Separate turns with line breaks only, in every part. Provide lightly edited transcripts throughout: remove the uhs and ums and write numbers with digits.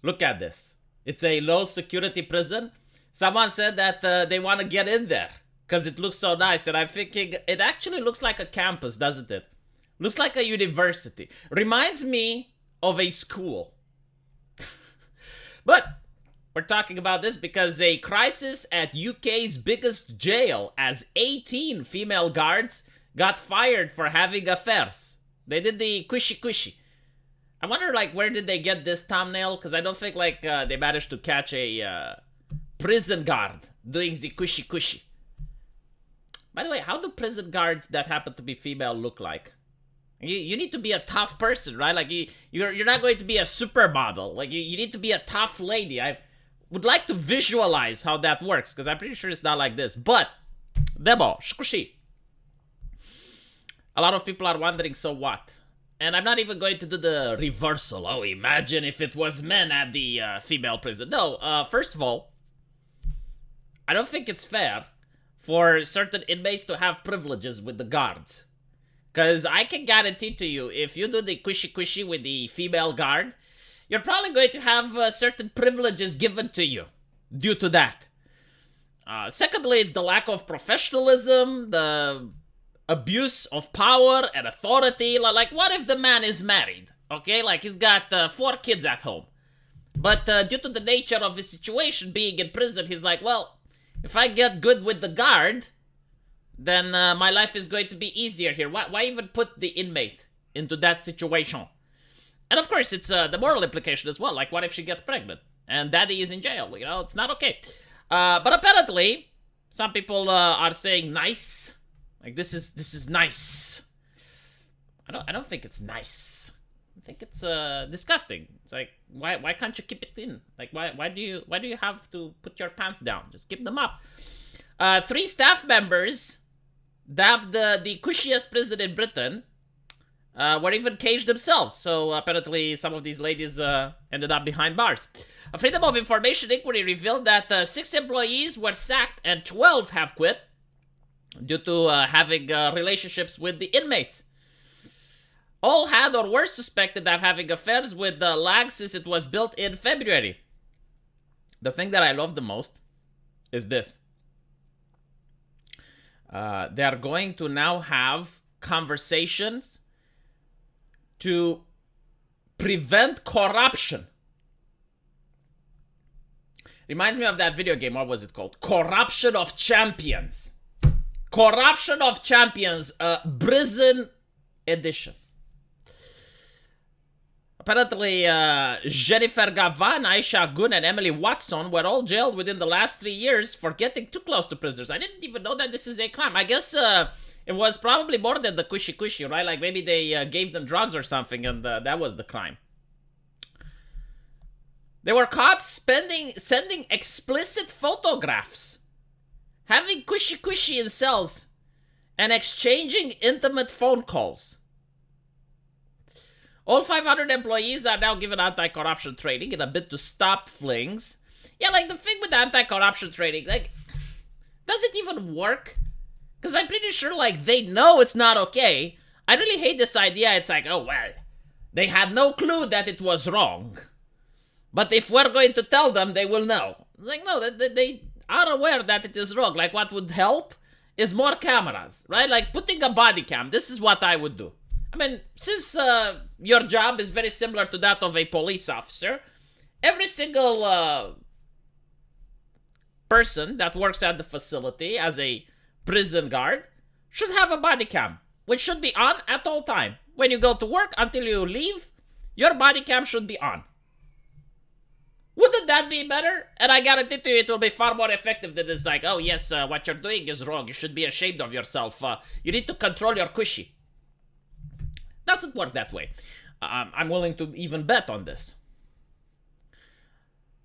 Look at this. It's a low security prison. Someone said that they want to get in there because it looks so nice. And I'm thinking, it actually looks like a campus, doesn't it? Looks like a university. Reminds me of a school. But we're talking about this because a crisis at UK's biggest jail as 18 female guards got fired for having affairs. They did the cushy. I wonder, like, where did they get this thumbnail? Because I don't think, like, they managed to catch a prison guard doing the cushy. By the way, how do prison guards that happen to be female look like? You need to be a tough person, right? Like, you're not going to be a supermodel. Like, you need to be a tough lady. I would like to visualize how that works, because I'm pretty sure it's not like this. But, Debo, squishy. A lot of people are wondering, so what? And I'm not even going to do the reversal. Oh, imagine if it was men at the female prison. No, first of all, I don't think it's fair for certain inmates to have privileges with the guards. Because I can guarantee to you, if you do the cushy with the female guard, you're probably going to have certain privileges given to you due to that. Secondly, it's the lack of professionalism, the abuse of power and authority. Like, what if the man is married? Okay, like he's got 4 kids at home. But due to the nature of his situation being in prison, he's like, well, if I get good with the guard, then my life is going to be easier here. Why even put the inmate into that situation? And of course, it's the moral implication as well. Like, what if she gets pregnant and daddy is in jail? You know, it's not okay. But apparently, some people are saying nice. Like, this is nice. I don't think it's nice. I think it's disgusting. It's like, why can't you keep it in? Like, why do you have to put your pants down? Just keep them up. 3 staff members, dubbed the cushiest prison in Britain, were even caged themselves. So apparently some of these ladies ended up behind bars. A Freedom of Information inquiry revealed that 6 employees were sacked and 12 have quit due to having relationships with the inmates. All had or were suspected of having affairs with the lag since it was built in February. The thing that I love the most is this. They are going to now have conversations to prevent corruption. Reminds me of that video game. What was it called? Corruption of Champions. Corruption of Champions, prison edition. Apparently, Jennifer Gavan, Aisha Gun, and Emily Watson were all jailed within the last 3 years for getting too close to prisoners. I didn't even know that this is a crime. I guess it was probably more than the cushy, right? Like, maybe they gave them drugs or something, and that was the crime. They were caught sending explicit photographs, having cushy in cells, and exchanging intimate phone calls. All 500 employees are now given anti-corruption training in a bid to stop flings. Yeah, like, the thing with anti-corruption training, like, does it even work? Because I'm pretty sure, like, they know it's not okay. I really hate this idea. It's like, oh, well, they had no clue that it was wrong. But if we're going to tell them, they will know. Like, no, they are aware that it is wrong. Like, what would help is more cameras, right? Like, putting a body cam. This is what I would do. I mean, since your job is very similar to that of a police officer, every single person that works at the facility as a prison guard should have a body cam, which should be on at all time. When you go to work until you leave, your body cam should be on. Wouldn't that be better? And I guarantee to you it will be far more effective than it's like, oh yes, what you're doing is wrong. You should be ashamed of yourself. You need to control your cushy. Doesn't work that way. I'm willing to even bet on this.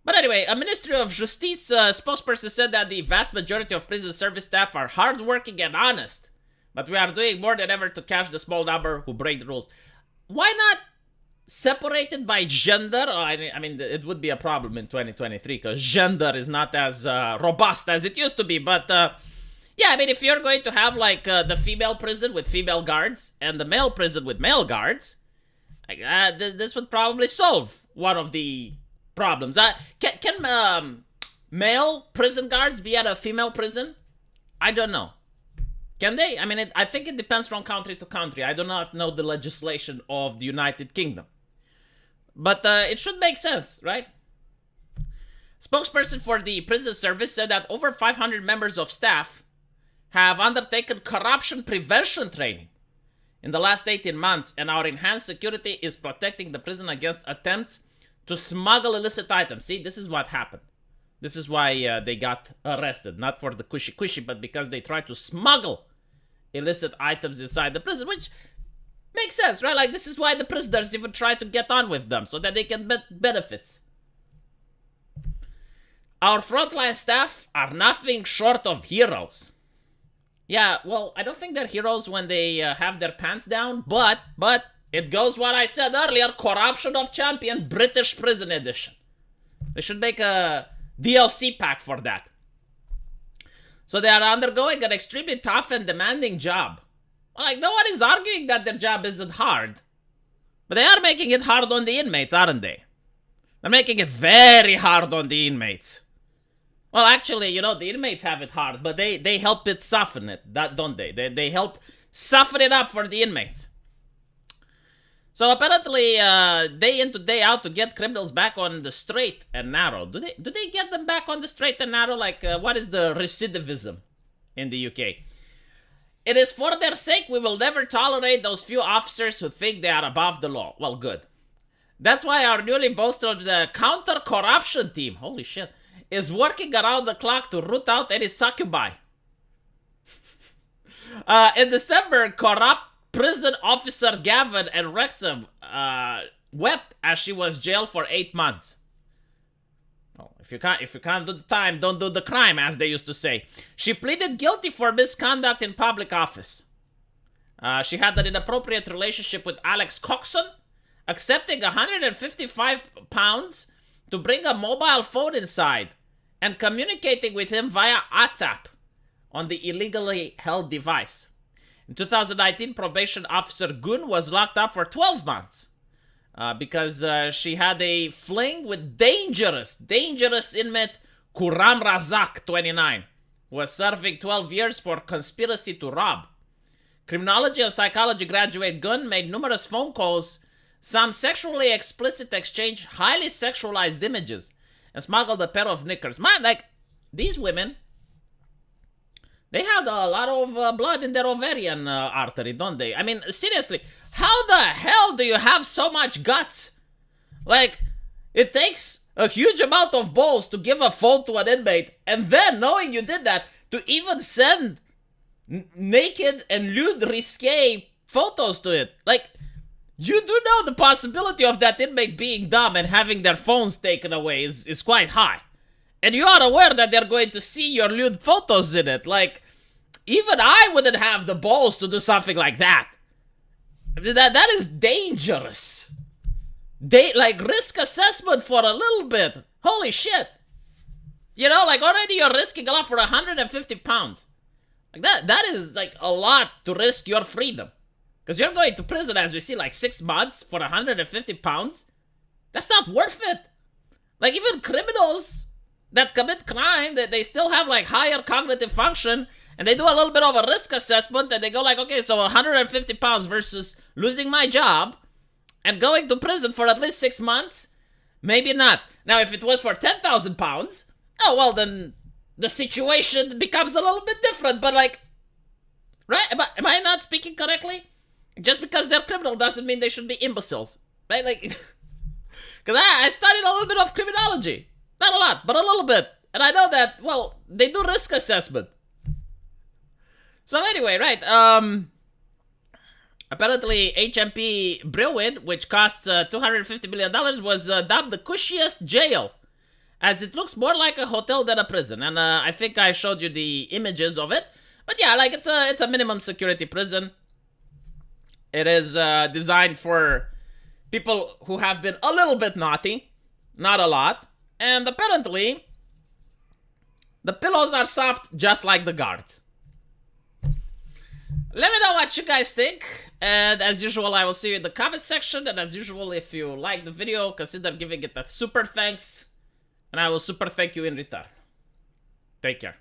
But anyway, a Ministry of Justice spokesperson said that the vast majority of prison service staff are hardworking and honest. But we are doing more than ever to catch the small number who break the rules. Why not separated by gender? I mean, it would be a problem in 2023 because gender is not as robust as it used to be. But yeah, I mean, if you're going to have like the female prison with female guards and the male prison with male guards, like, this would probably solve one of the problems. Can male prison guards be at a female prison? I don't know. Can they? I mean, I think it depends from country to country. I do not know the legislation of the United Kingdom. But it should make sense, right? Spokesperson for the prison service said that over 500 members of staff have undertaken corruption prevention training in the last 18 months, and our enhanced security is protecting the prison against attempts to smuggle illicit items. See, this is what happened. This is why they got arrested. Not for the cushy, but because they tried to smuggle illicit items inside the prison, which makes sense, right? Like, this is why the prisoners even try to get on with them, so that they can get benefits. Our frontline staff are nothing short of heroes. Yeah, well, I don't think they're heroes when they have their pants down, but it goes what I said earlier, Corruption of Champion British Prison Edition. They should make a DLC pack for that. So they are undergoing an extremely tough and demanding job. Like, no one is arguing that their job isn't hard. But they are making it hard on the inmates, aren't they? They're making it very hard on the inmates. Well, actually, you know, the inmates have it hard, but they help it soften it, don't they? They help soften it up for the inmates. So apparently, day in to day out to get criminals back on the straight and narrow. Do they get them back on the straight and narrow? Like, what is the recidivism in the UK? It is for their sake we will never tolerate those few officers who think they are above the law. Well, good. That's why our newly bolstered counter-corruption team, holy shit, is working around the clock to root out any succubi. In December, corrupt prison officer Gavin and Wrexham wept as she was jailed for 8 months. Well, if you can't do the time, don't do the crime, as they used to say. She pleaded guilty for misconduct in public office. She had an inappropriate relationship with Alex Coxon, accepting £155 to bring a mobile phone inside and communicating with him via WhatsApp on the illegally held device. In 2019, probation officer Gun was locked up for 12 months because she had a fling with dangerous inmate Kuram Razak, 29, who was serving 12 years for conspiracy to rob. Criminology and psychology graduate Gun made numerous phone calls, some sexually explicit, exchanged highly sexualized images, and smuggled a pair of knickers. Man, like, these women, they had a lot of blood in their ovarian artery, don't they? I mean, seriously, how the hell do you have so much guts? Like, it takes a huge amount of balls to give a phone to an inmate, and then, knowing you did that, to even send naked and lewd, risque photos to it. Like, you do know the possibility of that inmate being dumb and having their phones taken away is quite high. And you are aware that they're going to see your lewd photos in it. Like, even I wouldn't have the balls to do something like that. That is dangerous. Like, risk assessment for a little bit. Holy shit. You know, like, already you're risking a lot for £150. Like, that is, like, a lot to risk your freedom. Because you're going to prison, as we see, like 6 months for £150. That's not worth it. Like, even criminals that commit crime, they still have, like, higher cognitive function, and they do a little bit of a risk assessment, and they go like, okay, so £150 versus losing my job and going to prison for at least 6 months? Maybe not. Now, if it was for £10,000, oh, well, then the situation becomes a little bit different, but, like, right? Am I not speaking correctly? Just because they're criminal doesn't mean they should be imbeciles, right? Like, because I studied a little bit of criminology. Not a lot, but a little bit. And I know that, well, they do risk assessment. So anyway, right, apparently HMP Brewin, which costs $250 million, was dubbed the cushiest jail, as it looks more like a hotel than a prison. And I think I showed you the images of it. But yeah, like, it's a minimum security prison. It is designed for people who have been a little bit naughty, not a lot. And apparently, the pillows are soft just like the guards. Let me know what you guys think. And as usual, I will see you in the comment section. And as usual, if you like the video, consider giving it a super thanks. And I will super thank you in return. Take care.